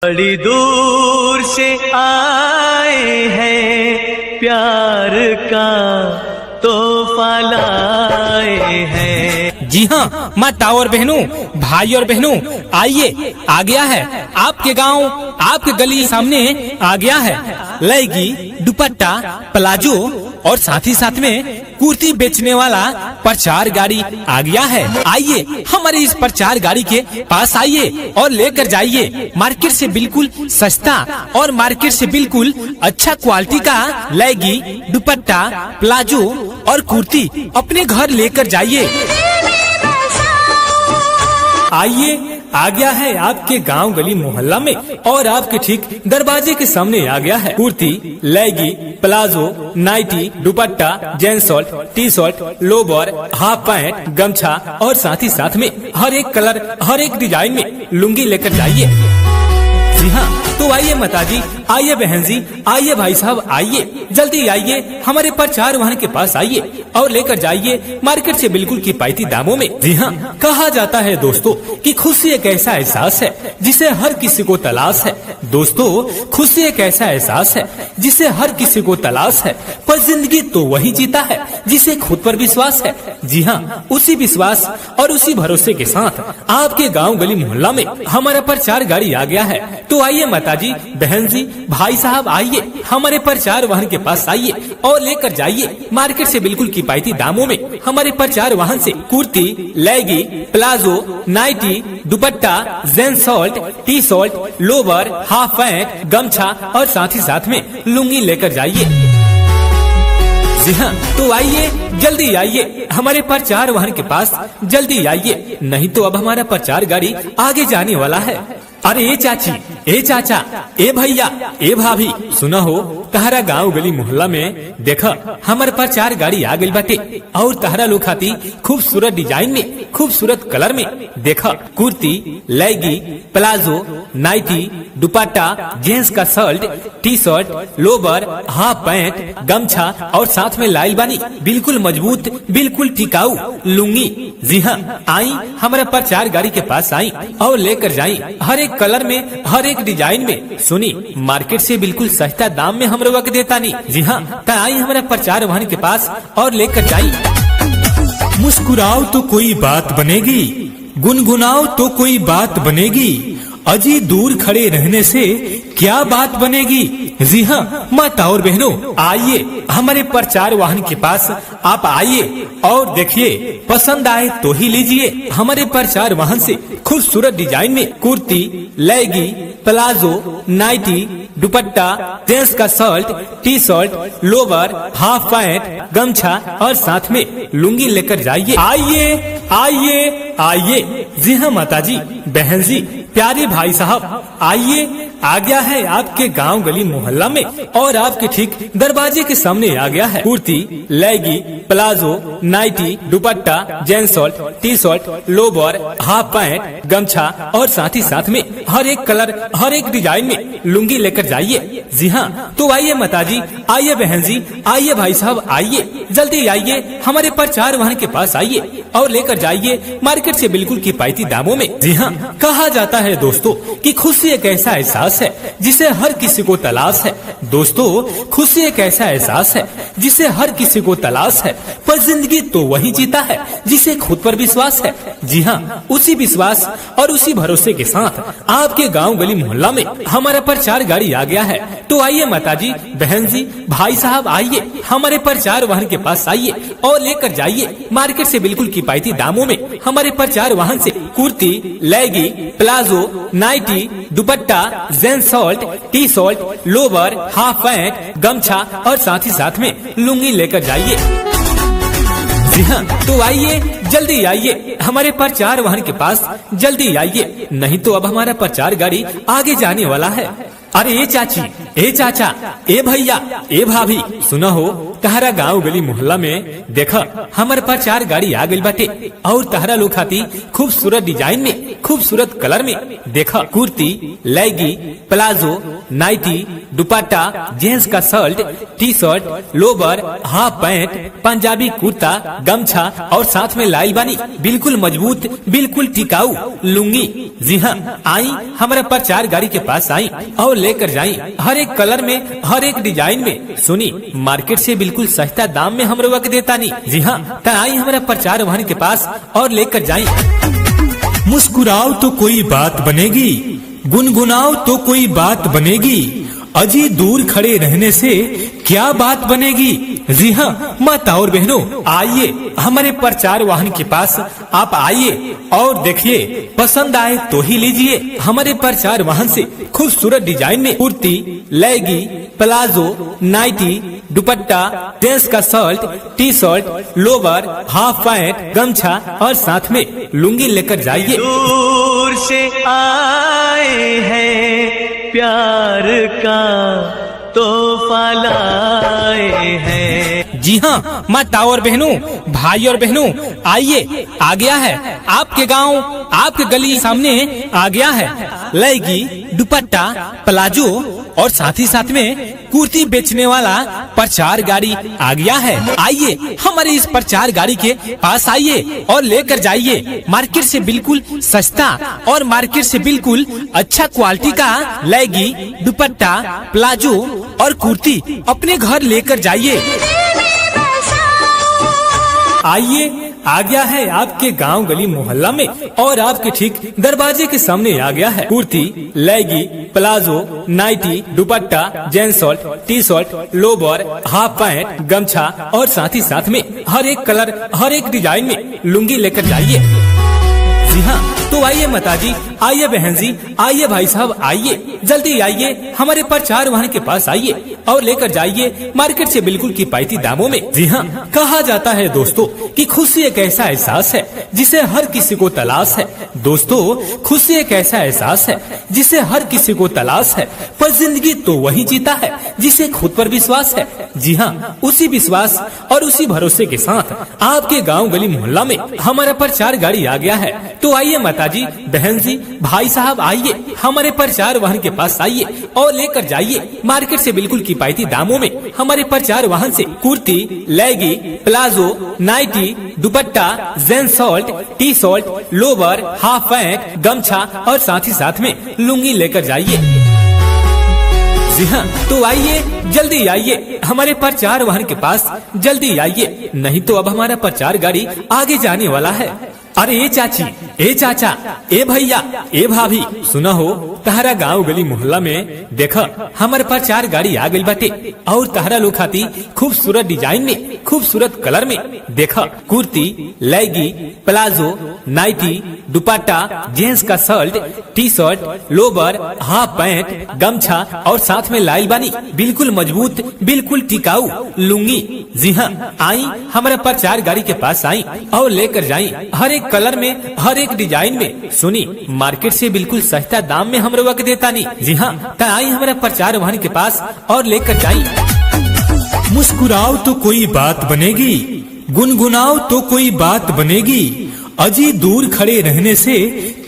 बड़ी दूर से आए हैं, प्यार का तोहफा लाए हैं। जी हाँ, माता और बहनों, भाई और बहनों, आइए, आ गया है आपके गांव, आपके गली सामने आ गया है लहंगी, दुपट्टा, प्लाजो और साथ ही साथ में कुर्ती बेचने वाला प्रचार गाड़ी आ गया है। आइए हमारे इस प्रचार गाड़ी के पास आइए और लेकर जाइए मार्केट से बिल्कुल सस्ता और मार्केट से बिल्कुल अच्छा क्वालिटी का लहंगी, दुपट्टा, प्लाजो और कुर्ती अपने घर लेकर जाइए। आइए, आ गया है आपके गांव गली मोहल्ला में और आपके ठीक दरवाजे के सामने आ गया है कुर्ती, लहंगी, palazzo, nightie, dupatta, gents shirt, T shirt, lower, half pant, gamchha और साथ ही साथ में हर एक कलर, हर एक डिजाइन में लुंगी लेकर जाइए। जी हाँ, तो आइए माता जी, आइए बहन जी, आइए भाई साहब, आइए जल्दी आइए हमारे प्रचार वाहन के पास आइए और लेकर जाइए मार्केट से बिल्कुल किफायती दामों में। जी हाँ, कहा जाता है दोस्तों कि खुशी एक ऐसा एहसास है जिसे हर किसी को तलाश है। दोस्तों, खुशी एक ऐसा एहसास है जिसे हर किसी को तलाश है, पर जिंदगी तो वही जीता है जिसे खुद पर विश्वास है। जी हाँ, उसी विश्वास और उसी भरोसे के साथ आपके गाँव गली मोहल्ला में हमारा प्रचार गाड़ी आ गया है। तो आइए माता जी, बहन जी, भाई साहब, आइए हमारे प्रचार वाहन के पास आइए और लेकर जाइए मार्केट से बिल्कुल किफायती दामों में हमारे प्रचार वाहन से कुर्ती, लहंगी, palazzo, nightie, dupatta, gents shirt, T shirt, lower, half pant, gamchha और साथ ही साथ में लुंगी लेकर जाइए। जी हाँ, तो आइए, जल्दी आइए हमारे प्रचार वाहन के पास, जल्दी आइए, नहीं तो अब हमारा प्रचार गाड़ी आगे जाने वाला है। अरे ए चाची, ए चाचा, ए भैया, ए भाभी, सुना हो तहरा गांव गली मोहल्ला में देखा हमारे प्रचार गाड़ी आ गई बाटे और तहरा लोग खाती खूबसूरत डिजाइन में, खूबसूरत कलर में देखा कुर्ती, लहंगी, प्लाजो, नाइटी, दुपट्टा, जेंट्स का shirt, T shirt, lower, half pant, gamchha और साथ में लाइल बानी बिल्कुल मजबूत, बिल्कुल टिकाऊ लुंगी। जी हाँ, आई हमारा प्रचार गाड़ी के पास आई और लेकर जाई हर एक कलर में, हर एक डिजाइन में। सुनी, मार्केट से बिल्कुल सस्ता दाम में हम लोग देता नहीं। जी हाँ, आई हमारा प्रचार वाहन के पास और लेकर जाई। मुस्कुराओ तो कोई बात बनेगी, गुनगुनाओ तो कोई बात बनेगी, अजी दूर खड़े रहने से क्या बात बनेगी। जी हाँ माता और बहनों, आइए हमारे प्रचार वाहन के पास आप आइए और देखिए, पसंद आए तो ही लीजिए हमारे प्रचार वाहन से खूबसूरत डिजाइन में कुर्ती, लहंगी, प्लाजो, नाइटी, दुपट्टा, जेंट्स का shirt, T shirt, lower, half pant, gamchha और साथ में लुंगी लेकर जाइए। आइए आइए आइए। जी हाँ माता जी, बहन जी, प्यारे भाई साहब, आइए, आ गया है आपके गांव गली मोहल्ला में और आपके ठीक दरवाजे के सामने आ गया है कुर्ती, लहंगी, palazzo, nightie, dupatta, gents shirt, T shirt, lower, half pant, gamchha और साथ ही साथ में हर एक कलर, हर एक डिजाइन में लुंगी लेकर जाइए। जी हाँ, तो आइए माता जी, आइए बहन जी, आइए भाई साहब, आइए जल्दी आइए हमारे प्रचार वाहन के पास आइए और लेकर जाइए मार्केट से बिल्कुल किफायती दामों में। जी हाँ, कहा जाता है दोस्तों कि खुशी एक ऐसा एहसास है जिसे हर किसी को तलाश है। दोस्तों, खुशी एक ऐसा एहसास है जिसे हर किसी को तलाश है, पर जिंदगी तो वही जीता है जिसे खुद पर विश्वास है। जी हाँ, उसी विश्वास और उसी भरोसे के साथ आपके गांव गली मोहल्ला में हमारा प्रचार गाड़ी आ गया है। तो आइए माता जी, बहन जी, भाई साहब, आइए हमारे प्रचार वाहन के पास आइए और लेकर जाइए मार्केट से बिल्कुल किफायती दामों में हमारे प्रचार वाहन से कुर्ती, लहंगी, palazzo, nightie, dupatta, gents shirt, T shirt, lower, half pant, gamchha और साथ ही साथ में लुंगी लेकर जाइए। जी हाँ, तो आइए, जल्दी आइए हमारे प्रचार वाहन के पास, जल्दी आइए, नहीं तो अब हमारा प्रचार गाड़ी आगे जाने वाला है। अरे ए चाची, ए चाचा, ए भैया, ए भाभी, सुना हो तहरा गांव गली मोहल्ला में देखा हमारे प्रचार गाड़ी आ गई बाटे और तहरा लोग खाती खूबसूरत डिजाइन में, खूबसूरत कलर में। देखा कुर्ती, लेगी, प्लाजो, नाइटी, दुपट्टा, जेंट्स का shirt, T shirt, lower, half pant, Punjabi kurta, gamchha और साथ में लाई बानी बिल्कुल मजबूत, बिल्कुल टिकाऊ लुंगी। जी हाँ, आई हमारे प्रचार गाड़ी के पास आई और लेकर जाई हर एक कलर में, हर एक डिजाइन में। सुनी, मार्केट से बिल्कुल सस्ता दाम में हम लोग देता नहीं। जी हाँ, आई हमारे प्रचार वाहन के पास और लेकर जाई। मुस्कुराओ तो कोई बात बनेगी, गुनगुनाओ तो कोई बात बनेगी, अजी दूर खड़े रहने से क्या बात बनेगी। जी हाँ माता और बहनों, आइए हमारे प्रचार वाहन के पास आप आइए और देखिए, पसंद आए तो ही लीजिए। हमारे प्रचार वाहन से खूबसूरत डिजाइन में कुर्ती, लेगी, प्लाजो, नाइटी, दुपट्टा, जेंट्स का shirt, T shirt, lower, half pant, gamchha और साथ में लुंगी लेकर जाइए। दूर से आए हैं, प्यार का तोहफा लाए हैं। जी हाँ माता और बहनों, भाई और बहनों, आइए, आ गया है आपके गांव, आपके गली सामने आ गया है लेगी, दुपट्टा, प्लाजो और साथ ही साथ में कुर्ती बेचने वाला प्रचार गाड़ी आ गया है। आइए हमारे इस प्रचार गाड़ी के पास आइए और लेकर जाइए। मार्केट से बिल्कुल सस्ता और मार्केट से बिल्कुल अच्छा क्वालिटी का लेगी, दुपट्टा, प्लाजो और कुर्ती अपने घर लेकर जाइए। आइए, आ गया है आपके गांव गली मोहल्ला में और आपके ठीक दरवाजे के सामने आ गया है कुर्ती, लेगी, palazzo, nightie, dupatta, gents shirt, T shirt, lower, half pant, gamchha और साथ ही साथ में हर एक कलर, हर एक डिजाइन में लुंगी लेकर जाइए। जी हाँ, तो आइए माताजी, आइए बहन जी, आइए भाई साहब, आइए जल्दी आइए हमारे प्रचार वाहन के पास आइए और लेकर जाइए मार्केट से बिल्कुल किफायती दामों में। जी हाँ, कहा जाता है दोस्तों कि खुशी एक ऐसा एहसास है जिसे हर किसी को तलाश है। दोस्तों, खुशी एक ऐसा एहसास है जिसे हर किसी को तलाश है, पर जिंदगी तो वही जीता है जिसे खुद पर विश्वास है। जी हाँ, उसी विश्वास और उसी भरोसे के साथ आपके गाँव गली मोहल्ला में हमारा प्रचार गाड़ी आ गया है। तो आइए माताजी, बहन जी, भाई साहब, आइए हमारे प्रचार वाहन के पास आइए और लेकर जाइए मार्केट से बिल्कुल किफायती दामों में हमारे प्रचार वाहन से कुर्ती, लेगी, palazzo, nightie, dupatta, gents shirt, T shirt, lower, half pant, gamchha और साथ ही साथ में लुंगी लेकर जाइए। जी हाँ, तो आइए, जल्दी आइए हमारे प्रचार वाहन के पास, जल्दी आइए, नहीं तो अब हमारा प्रचार गाड़ी आगे जाने वाला है। अरे ए चाची, ए चाचा, ए भैया, ए भाभी, सुना हो तहरा गांव गली मोहल्ला में देखा हमारे प्रचार गाड़ी आ गई बाटे और तहरा लोग खाती खूबसूरत डिजाइन में, खूबसूरत कलर में। देखा कुर्ती, लेगी, प्लाजो, नाइटी, दुपट्टा, जेंट्स का shirt, T shirt, lower, half pant, gamchha और साथ में लाइल बानी बिल्कुल मजबूत, बिल्कुल टिकाऊ लुंगी। जी हाँ, आई हमारे प्रचार गाड़ी के पास आई और लेकर जाई हर एक कलर में, हर एक डिजाइन में। सुनी, मार्केट से बिल्कुल सस्ता दाम में हम लोग देता नहीं। जी हाँ, आई हमारे प्रचार वाहन के पास और लेकर जाई। मुस्कुराओ तो कोई बात बनेगी, गुनगुनाओ तो कोई बात बनेगी, अजी दूर खड़े रहने से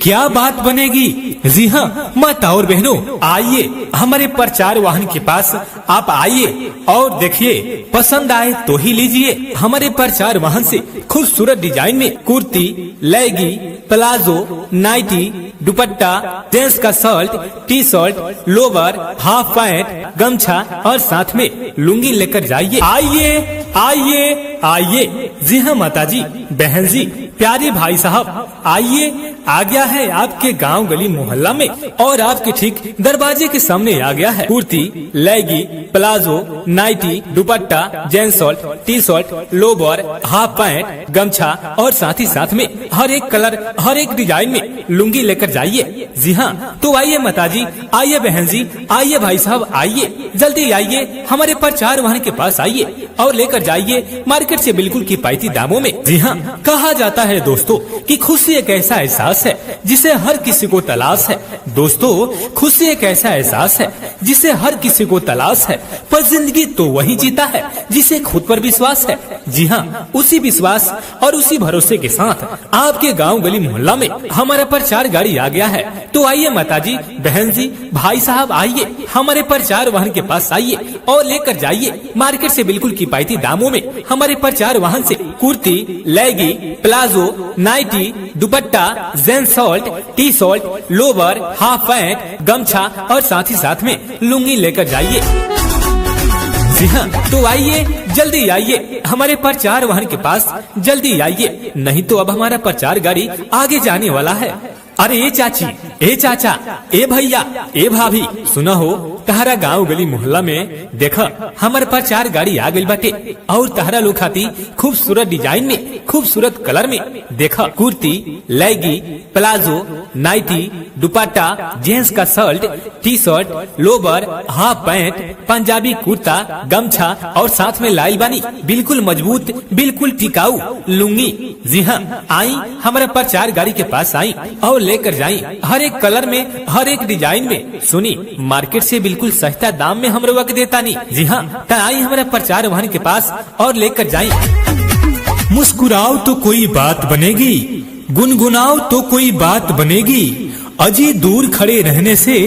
क्या बात बनेगी। जी हाँ माता और बहनों, आइए हमारे प्रचार वाहन के पास आप आइए और देखिए, पसंद आए तो ही लीजिए। हमारे प्रचार वाहन से खूबसूरत डिजाइन में कुर्ती, लेगी, प्लाजो, नाइटी, दुपट्टा, जेंट्स का shirt, T shirt, lower, half pant, gamchha और साथ में लुंगी लेकर जाइए। आइए आइए आइए। जी हाँ माताजी, बहन जी, प्यारे भाई साहब, आइए, आ गया है आपके गांव गली मोहल्ला में और आपके ठीक दरवाजे के सामने आ गया है कुर्ती, लेगी, palazzo, nightie, dupatta, gents shirt, T shirt, lower, half pant, gamchha और साथ ही साथ में हर एक कलर, हर एक डिजाइन में लुंगी लेकर जाइए। जी हाँ, तो आइए माताजी, आइए बहन जी, आइए भाई साहब, आइए जल्दी आइए हमारे प्रचार वाहन के पास आइए और लेकर जाइए मार्केट से बिल्कुल किफायती दामों में। जी हाँ, कहा जाता है दोस्तों कि खुशी एक ऐसा एहसास है जिसे हर किसी को तलाश है। दोस्तों, खुशी एक ऐसा एहसास है जिसे हर किसी को तलाश है, पर जिंदगी तो वही जीता है जिसे खुद पर विश्वास है। जी हाँ, उसी विश्वास और उसी भरोसे के साथ आपके गांव गली मोहल्ला में हमारा हमारा प्रचार गाड़ी आ गया है। तो आइए माताजी, बहन जी, भाई साहब, आइए हमारे प्रचार वाहन के पास आइए और लेकर जाइए मार्केट से बिल्कुल किफायती दामों में हमारे प्रचार वाहन से कुर्ती, लेगी, palazzo, nightie, dupatta, gents shirt, T shirt, lower, half pant, gamchha और साथ ही साथ में लुंगी लेकर जाइए। जी हाँ, तो आइए, जल्दी आइए हमारे प्रचार वाहन के पास, जल्दी आइए, नहीं तो अब हमारा प्रचार गाड़ी आगे जाने वाला है। अरे ए चाची, ए चाचा, ए भैया, ए भाभी, सुना हो तहरा गांव गली मोहल्ला में देखा हमारे प्रचार गाड़ी आ गई बाटे और तहरा लोग खाती खूबसूरत डिजाइन में, खूबसूरत कलर में देखा कुर्ती, लेगी, प्लाजो, नाइटी, दुपट्टा, जेंट्स का shirt, T shirt, lower, half pant, Punjabi kurta, gamchha और साथ में लाइल बानी बिल्कुल मजबूत, बिल्कुल टिकाऊ लुंगी। जी हाँ, आई हमारे प्रचार गाड़ी के पास आई और लेकर जाई हर एक कलर में, हर एक डिजाइन में। सुनी, मार्केट से बिल्कुल सस्ता दाम में हम लोग देता नहीं। जी हाँ, तो आई हमारे प्रचार वाहन के पास और लेकर जाई। मुस्कुराओ तो कोई बात बनेगी, गुनगुनाओ तो कोई बात बनेगी, अजी दूर खड़े रहने से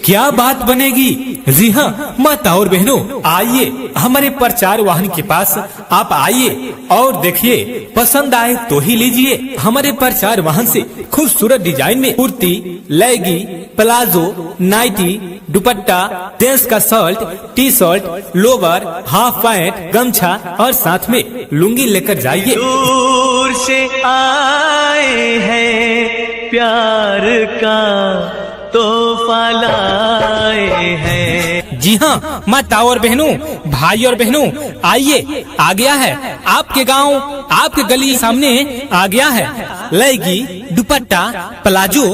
क्या बात बनेगी। जी हाँ माता और बहनों, आइए हमारे प्रचार वाहन के पास आप आइए और देखिए, पसंद आए तो ही लीजिए हमारे प्रचार वाहन से खूबसूरत डिजाइन में कुर्ती, लेगी, प्लाजो, नाइटी, दुपट्टा, जेंट्स का shirt, T shirt, lower, half pant, gamchha और साथ में लुंगी लेकर जाइए। दूर से आए हैं प्यार का तोहफा लाए हैं। जी हाँ माता और बहनों, भाई और बहनों, आइए, आ गया है आपके गांव, आपके गली सामने आ गया है लेगी, दुपट्टा, प्लाजो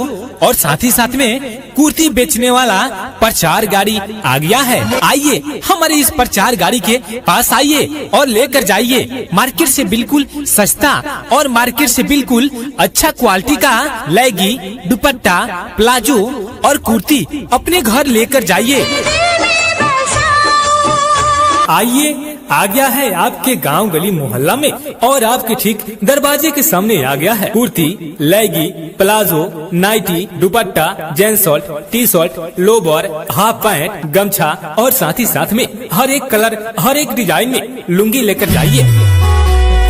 और साथ ही साथ में कुर्ती बेचने वाला प्रचार गाड़ी आ गया है। आइए हमारे इस प्रचार गाड़ी के पास आइए और लेकर जाइए मार्केट से बिल्कुल सस्ता और मार्केट से बिल्कुल अच्छा क्वालिटी का लेगी, दुपट्टा, प्लाजो और कुर्ती अपने घर लेकर जाइए। आइए, आ गया है आपके गांव गली मोहल्ला में और आपके ठीक दरवाजे के सामने आ गया है कुर्ती, लेगी, palazzo, nightie, dupatta, gents shirt, T shirt, lower, half pant, gamchha और साथ ही साथ में हर एक कलर, हर एक डिजाइन में लुंगी लेकर जाइए।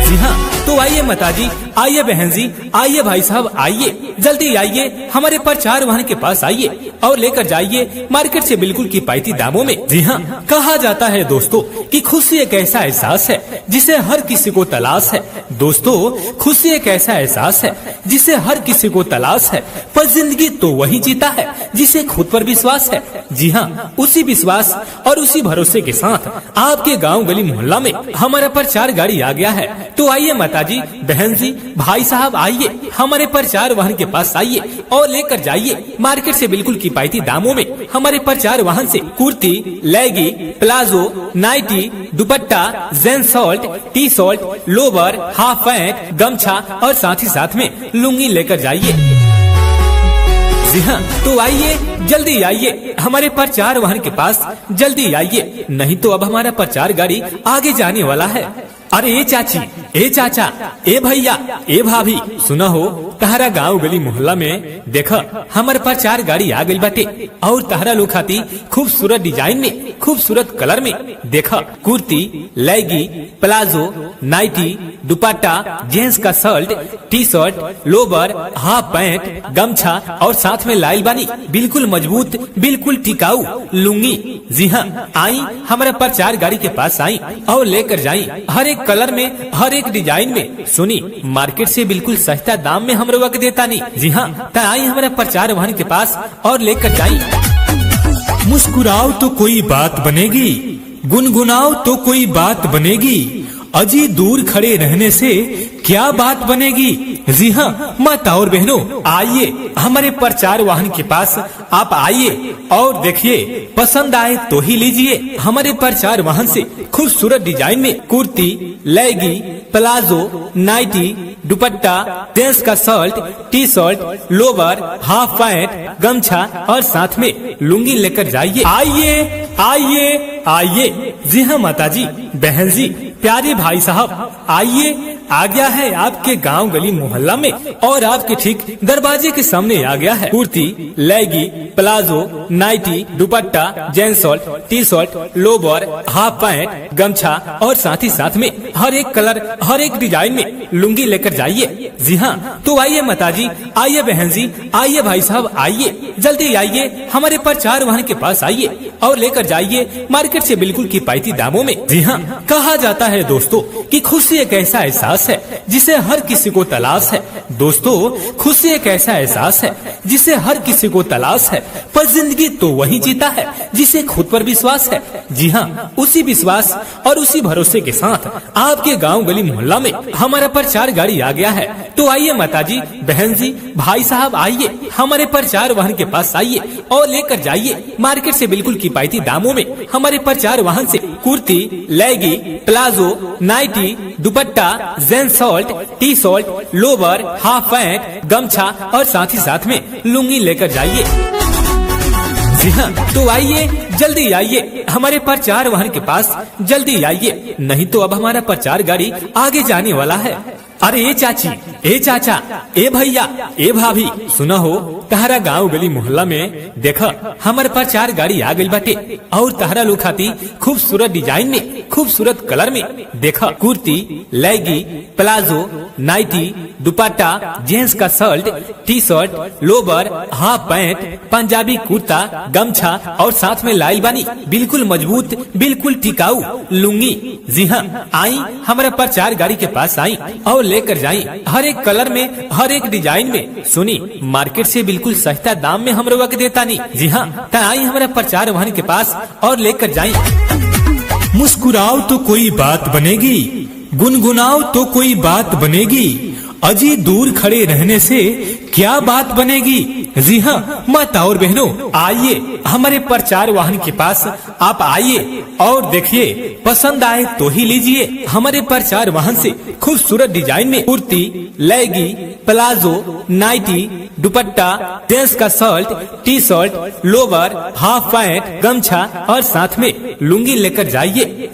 जी हाँ, तो आइए माताजी, आइए बहन जी, आइए भाई साहब, आइए, जल्दी आइए हमारे प्रचार वाहन के पास आइए और लेकर जाइए मार्केट से बिल्कुल किफायती दामों में। जी हाँ, कहा जाता है दोस्तों कि खुशी एक ऐसा एहसास है जिसे हर किसी को तलाश है। दोस्तों, खुशी एक ऐसा एहसास है जिसे हर किसी को तलाश है, पर जिंदगी तो वही जीता है जिसे खुद पर विश्वास है। जी हाँ, उसी विश्वास और उसी भरोसे के साथ आपके गाँव गली मोहल्ला में हमारा प्रचार गाड़ी आ गया है। तो आइए माताजी, बहन जी, भाई साहब, आइए हमारे प्रचार वाहन के पास आइए और लेकर जाइए मार्केट से बिल्कुल किफायती दामों में हमारे प्रचार वाहन से कुर्ती, लेगी, palazzo, nightie, dupatta, gents shirt, T shirt, lower, half pant, gamchha और साथ ही साथ में लुंगी लेकर जाइए। जी हाँ, तो आइए, जल्दी आइए हमारे प्रचार वाहन के पास, जल्दी आइए, नहीं तो अब हमारा प्रचार गाड़ी आगे जाने वाला है। अरे ए चाची, ए चाचा, ए भैया, ए भाभी, सुना हो तहरा गांव गली मोहल्ला में देखा हमारे प्रचार गाड़ी आ गई बाटे और तहरा लोग खाती खूबसूरत डिजाइन में, खूबसूरत कलर में देखा कुर्ती, लेगी, प्लाजो, नाइटी, दुपट्टा, जेंट्स का shirt, T shirt, lower, half pant, gamchha और साथ में लाइल बानी बिल्कुल मजबूत, बिल्कुल टिकाऊ लुंगी। जी हाँ, आई हमारे प्रचार गाड़ी के पास आई और लेकर जाई हर एक कलर में, हर एक डिजाइन में। सुनी, मार्केट से बिल्कुल सस्ता दाम में हम लोग देता नहीं। जी हाँ, तो आई हमारे प्रचार वाहन के पास और लेकर जाई। मुस्कुराओ तो कोई बात बनेगी, गुनगुनाओ तो कोई बात बनेगी, अजी दूर खड़े रहने से क्या बात बनेगी। जी हाँ माता और बहनों, आइए हमारे प्रचार वाहन के पास आप आइए और देखिए, पसंद आए तो ही लीजिए हमारे प्रचार वाहन से खूबसूरत डिजाइन में कुर्ती, लेगी, प्लाजो, नाइटी, दुपट्टा, जेंट्स का shirt, T shirt, lower, half pant, gamchha और साथ में लुंगी लेकर जाइए। आइए आइए आइए। जी हाँ माताजी, बहन जी, प्यारे भाई साहब, आइए आ गया है आपके गांव गली मोहल्ला में और आपके ठीक दरवाजे के सामने आ गया है कुर्ती, लेगी, palazzo, nightie, dupatta, gents shirt, T shirt, lower, half pant, gamchha और साथ ही साथ में हर एक कलर, हर एक डिजाइन में लुंगी लेकर जाइए। जी हाँ, तो आइए माताजी, आइए बहन जी, आइए भाई साहब, आइए जल्दी आइए, हमारे प्रचार वाहन के पास आइए और लेकर जाइए मार्केट से बिल्कुल किफायती दामों में। जी हाँ, कहा जाता है दोस्तों कि खुशी एक ऐसा एहसास है जिसे हर किसी को तलाश है। दोस्तों, खुशी एक ऐसा एहसास है जिसे हर किसी को तलाश है, पर जिंदगी तो वही जीता है जिसे खुद पर विश्वास है। जी हाँ, उसी विश्वास और उसी भरोसे के साथ आपके गांव गली मोहल्ला में हमारा प्रचार गाड़ी आ गया है। तो आइए माताजी, बहन जी, भाई साहब, आइए हमारे प्रचार वाहन के पास आइए और लेकर जाइए मार्केट से बिल्कुल किफायती दामों में हमारे प्रचार वाहन से कुर्ती, लेगी, palazzo, nightie, dupatta, gents shirt, T shirt, lower, half pant, gamchha और साथ ही साथ में लुंगी लेकर जाइए। जी हाँ, तो आइए जल्दी आइए हमारे प्रचार वाहन के पास, जल्दी आइए, नहीं तो अब हमारा प्रचार गाड़ी आगे जाने वाला है। अरे ए चाची, ए चाचा, ए भैया, ए भाभी, सुना हो तहरा गांव गली मोहल्ला में देखा हमारे प्रचार गाड़ी आ गई बाटे और तहरा लोग खाती खूबसूरत डिजाइन में, खूबसूरत कलर में देखा कुर्ती, लेगी, प्लाजो, नाइटी, दुपट्टा, जेंट्स का shirt, T shirt, lower, half pant, Punjabi kurta, gamchha और साथ में लाइल बानी बिल्कुल मजबूत, बिल्कुल टिकाऊ लुंगी। जी हाँ, आई हमारा प्रचार गाड़ी के पास आई और लेकर जाई हर एक कलर में, हर एक डिजाइन में। सुनी, मार्केट से बिल्कुल सस्ता दाम में हम लोग के देता नहीं। जी हाँ, आई हमारा प्रचार वाहन के पास और लेकर जाई। मुस्कुराओ तो कोई बात बनेगी, गुनगुनाओ तो कोई बात बनेगी, अजी दूर खड़े रहने से क्या बात बनेगी। जी हाँ, माता और बहनों, आइए हमारे प्रचार वाहन के पास आप आइए और देखिए, पसंद आए तो ही लीजिए हमारे प्रचार वाहन से खूबसूरत डिजाइन में कुर्ती, लेगी, प्लाजो, नाइटी, दुपट्टा, जेंट्स का shirt, T shirt, lower, half pant, gamchha और साथ में लुंगी लेकर जाइए।